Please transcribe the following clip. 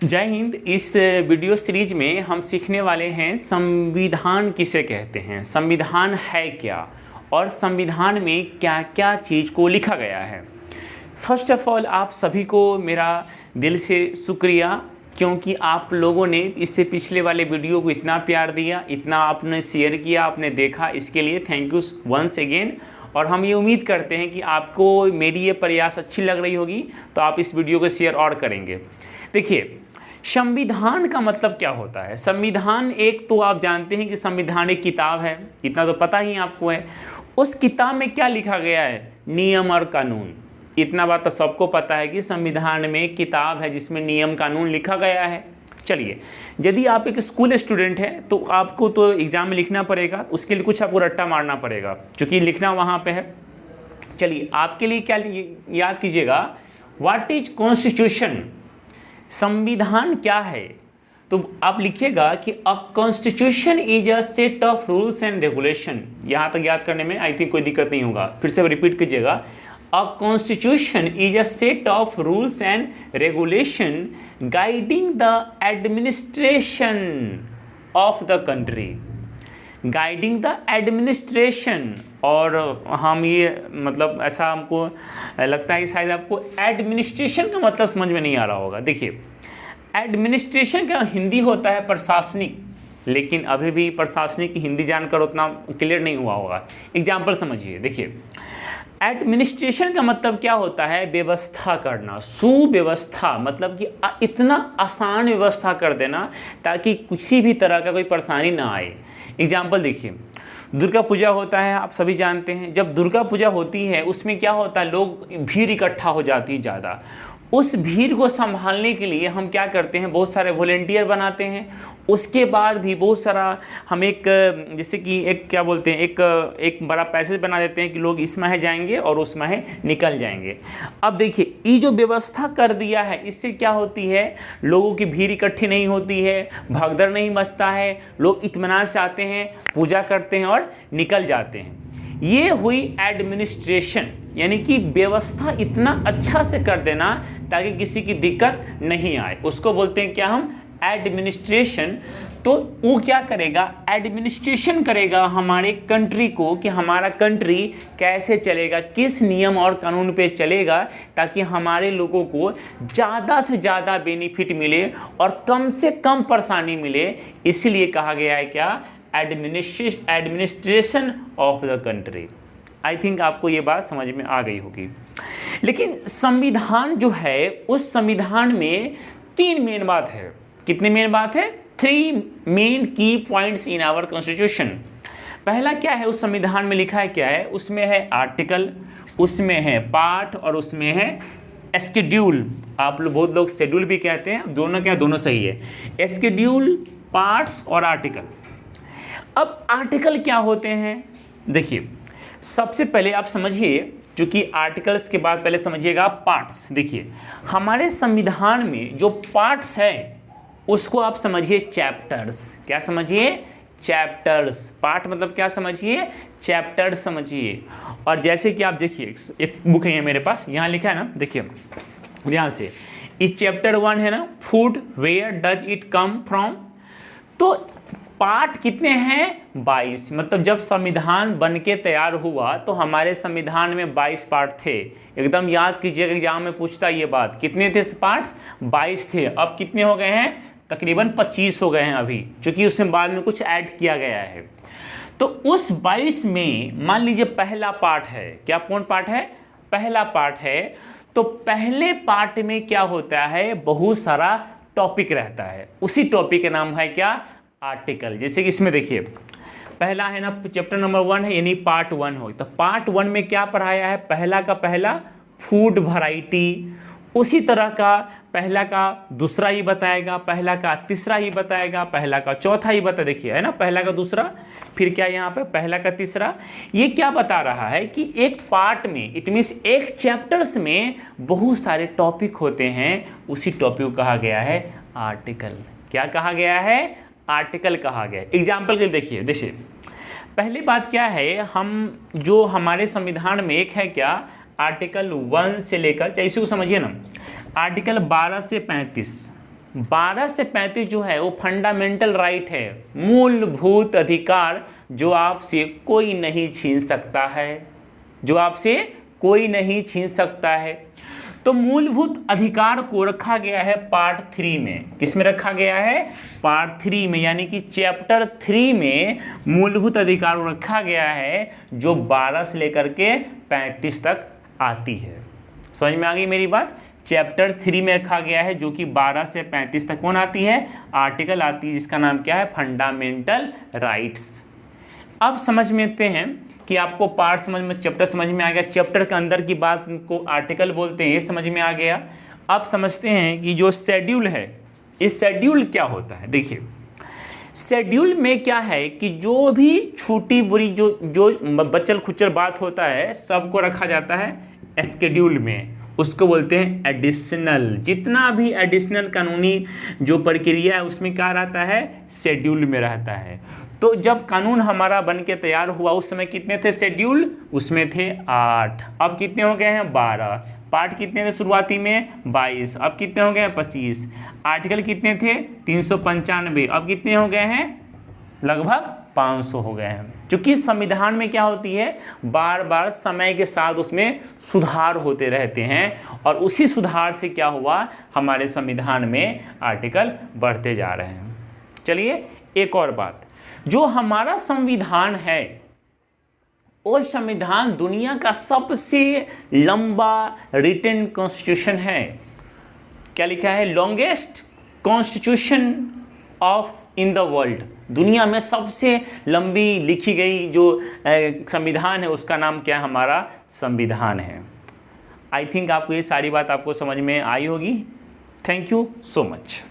जय हिंद। इस video series में हम सीखने वाले हैं संविधान किसे कहते हैं, संविधान है क्या और संविधान में क्या क्या चीज़ को लिखा गया है। फर्स्ट ऑफ ऑल आप सभी को मेरा दिल से शुक्रिया, क्योंकि आप लोगों ने इससे पिछले वाले वीडियो को इतना प्यार दिया, इतना आपने शेयर किया, आपने देखा, इसके लिए थैंक यू वंस अगेन। और हम ये उम्मीद करते हैं कि आपको मेरी ये प्रयास अच्छी लग रही होगी तो आप इस वीडियो को शेयर और करेंगे। देखिए, संविधान का मतलब क्या होता है। संविधान एक तो आप जानते हैं कि संविधान एक किताब है, इतना तो पता ही आपको है। उस किताब में क्या लिखा गया है, नियम और कानून। इतना बात तो सबको पता है कि संविधान में एक किताब है जिसमें नियम कानून लिखा गया है। चलिए, यदि आप एक स्कूल स्टूडेंट हैं तो आपको तो एग्जाम में लिखना पड़ेगा, उसके लिए कुछ आपको रट्टा मारना पड़ेगा क्योंकि लिखना वहाँ पे है। चलिए, आपके लिए क्या याद कीजिएगा, व्हाट इज कॉन्स्टिट्यूशन, संविधान क्या है। तो आप लिखिएगा कि a constitution is a set of rules and regulation. यहाँ तक याद करने में आई थिंक कोई दिक्कत नहीं होगा, फिर से रिपीट कीजिएगा। A constitution is a set of rules and regulation guiding the administration of the country, guiding the administration. और हम ये मतलब ऐसा हमको लगता है कि शायद आपको एडमिनिस्ट्रेशन का मतलब समझ में नहीं आ रहा होगा। देखिए, एडमिनिस्ट्रेशन का हिंदी होता है प्रशासनिक, लेकिन अभी भी प्रशासनिक की हिंदी जानकर उतना क्लियर नहीं हुआ होगा। एग्जाम्पल समझिए। देखिए, एडमिनिस्ट्रेशन का मतलब क्या होता है, व्यवस्था करना, सुव्यवस्था, मतलब कि इतना आसान व्यवस्था कर देना ताकि किसी भी तरह का कोई परेशानी ना आए। एग्जाम्पल देखिए, दुर्गा पूजा होता है, आप सभी जानते हैं। जब दुर्गा पूजा होती है उसमें क्या होता है, लोग भीड़ इकट्ठा हो जाती है ज़्यादा। उस भीड़ को संभालने के लिए हम क्या करते हैं, बहुत सारे वॉलेंटियर बनाते हैं। उसके बाद भी बहुत सारा हम एक जैसे कि एक क्या बोलते हैं, एक बड़ा पैसेज बना देते हैं कि लोग इस माह जाएंगे और उस माह निकल जाएंगे। अब देखिए, ये जो व्यवस्था कर दिया है इससे क्या होती है, लोगों की भीड़ इकट्ठी नहीं होती है, भगदड़ नहीं मचता है, लोग इत्मीनान से आते हैं, पूजा करते हैं और निकल जाते हैं। ये हुई एडमिनिस्ट्रेशन, यानी कि व्यवस्था इतना अच्छा से कर देना ताकि किसी की दिक्कत नहीं आए, उसको बोलते हैं क्या हम, एडमिनिस्ट्रेशन। तो वो क्या करेगा, एडमिनिस्ट्रेशन करेगा हमारे कंट्री को कि हमारा कंट्री कैसे चलेगा, किस नियम और कानून पे चलेगा ताकि हमारे लोगों को ज़्यादा से ज़्यादा बेनिफिट मिले और कम से कम परेशानी मिले। इसलिए कहा गया है क्या, administration of the country. I think आपको ये बात समझ में आ गई होगी। लेकिन संविधान जो है, उस संविधान में 3 मेन बात है। कितने मेन बात है, 3 मेन की पॉइंट्स इन आवर कॉन्स्टिट्यूशन। पहला क्या है, उस संविधान में लिखा है क्या है, उसमें है आर्टिकल, उसमें है पार्ट और उसमें है शेड्यूल। आप लोग बहुत लोग शेड्यूल भी कहते हैं, दोनों क्या, दोनों सही है, शेड्यूल, पार्ट्स और आर्टिकल। अब आर्टिकल क्या होते हैं, देखिए सबसे पहले आप समझिए, क्योंकि आर्टिकल्स के बाद पहले समझिएगा पार्ट्स। देखिए, हमारे संविधान में जो पार्ट्स है उसको आप समझिए चैप्टर्स। क्या समझिए, चैप्टर्स। पार्ट मतलब क्या समझिए, चैप्टर्स समझिए। और जैसे कि आप देखिए, एक बुक है मेरे पास, यहाँ लिखा है ना, देखिए ध्यान से, इस चैप्टर 1 है ना, food, where does it come from. तो पार्ट कितने हैं, 22। मतलब जब संविधान बन के तैयार हुआ तो हमारे संविधान में 22 पार्ट थे। एकदम याद कीजिएगा, एग्जाम में पूछता ये बात, कितने थे पार्ट्स, 22 थे। अब कितने हो गए हैं, तकरीबन 25 हो गए हैं अभी, क्योंकि उसमें बाद में कुछ ऐड किया गया है। तो उस 22 में मान लीजिए पहला पार्ट है, क्या कौन पार्ट है, पहला पार्ट है। तो पहले पार्ट में क्या होता है, बहुत सारा टॉपिक रहता है, उसी टॉपिक का नाम है क्या, आर्टिकल। जैसे कि इसमें देखिए, पहला है ना, चैप्टर नंबर 1 है, यानी पार्ट 1 हो। तो पार्ट 1 में क्या पढ़ाया है, पहला का पहला फूड वैरायटी, उसी तरह का पहला का दूसरा ही बताएगा, पहला का तीसरा ही बताएगा, पहला का चौथा ही बता, देखिए है ना, पहला का दूसरा, फिर क्या यहाँ पे पहला का तीसरा। ये क्या बता रहा है कि एक पार्ट में, इट मीन्स एक चैप्टर्स में बहुत सारे टॉपिक होते हैं, उसी टॉपिक को कहा गया है आर्टिकल। क्या कहा गया है, आर्टिकल कहा गया। एग्जाम्पल के लिए देखिए पहली बात क्या है, हम जो हमारे संविधान में एक है क्या, आर्टिकल 1 से लेकर, चाहे इसी को समझिए ना, आर्टिकल 12 से 35, 12 से 35 जो है वो फंडामेंटल राइट है, मूलभूत अधिकार जो आपसे कोई नहीं छीन सकता है, जो आपसे कोई नहीं छीन सकता है। तो मूलभूत अधिकार को रखा गया है पार्ट 3 में। किस में रखा गया है? पार्ट 3 में, यानी कि चैप्टर 3 में मूलभूत अधिकार को रखा गया है जो 12 से लेकर के 35 तक आती है। समझ में आ गई मेरी बात? चैप्टर 3 में रखा गया है जो कि 12 से 35 तक कौन आती है? आर्टिकल आती है जिसका नाम क्या है? Fundamental rights. अब समझ में आते हैं कि आपको पार्ट समझ में, चैप्टर समझ में आ गया, चैप्टर के अंदर की बात को आर्टिकल बोलते हैं, ये समझ में आ गया। अब समझते हैं कि जो शेड्यूल है, इस शेड्यूल क्या होता है। देखिए शेड्यूल में क्या है कि जो भी छोटी बुरी जो बचल खुचल बात होता है सबको रखा जाता है शेड्यूल में, उसको बोलते हैं एडिशनल। जितना भी एडिशनल कानूनी जो प्रक्रिया है उसमें क्या रहता है? शेड्यूल में रहता है। तो जब कानून हमारा बन के तैयार हुआ उस समय कितने थे शेड्यूल? उसमें थे 8। अब कितने हो गए हैं? 12। पार्ट कितने थे शुरुआती में? 22। अब कितने हो गए हैं? 25। आर्टिकल कितने थे? 395। अब कितने हो गए हैं? लगभग 500 हो गए हैं। क्योंकि संविधान में क्या होती है, बार बार समय के साथ उसमें सुधार होते रहते हैं और उसी सुधार से क्या हुआ, हमारे संविधान में आर्टिकल बढ़ते जा रहे हैं। चलिए एक और बात, जो हमारा संविधान है वो संविधान दुनिया का सबसे लंबा रिटन कॉन्स्टिट्यूशन है। क्या लिखा है? Longest constitution of in the world. दुनिया में सबसे लंबी लिखी गई जो संविधान है उसका नाम क्या है? हमारा संविधान है। आई थिंक आपको ये सारी बात आपको समझ में आई होगी। Thank you so much.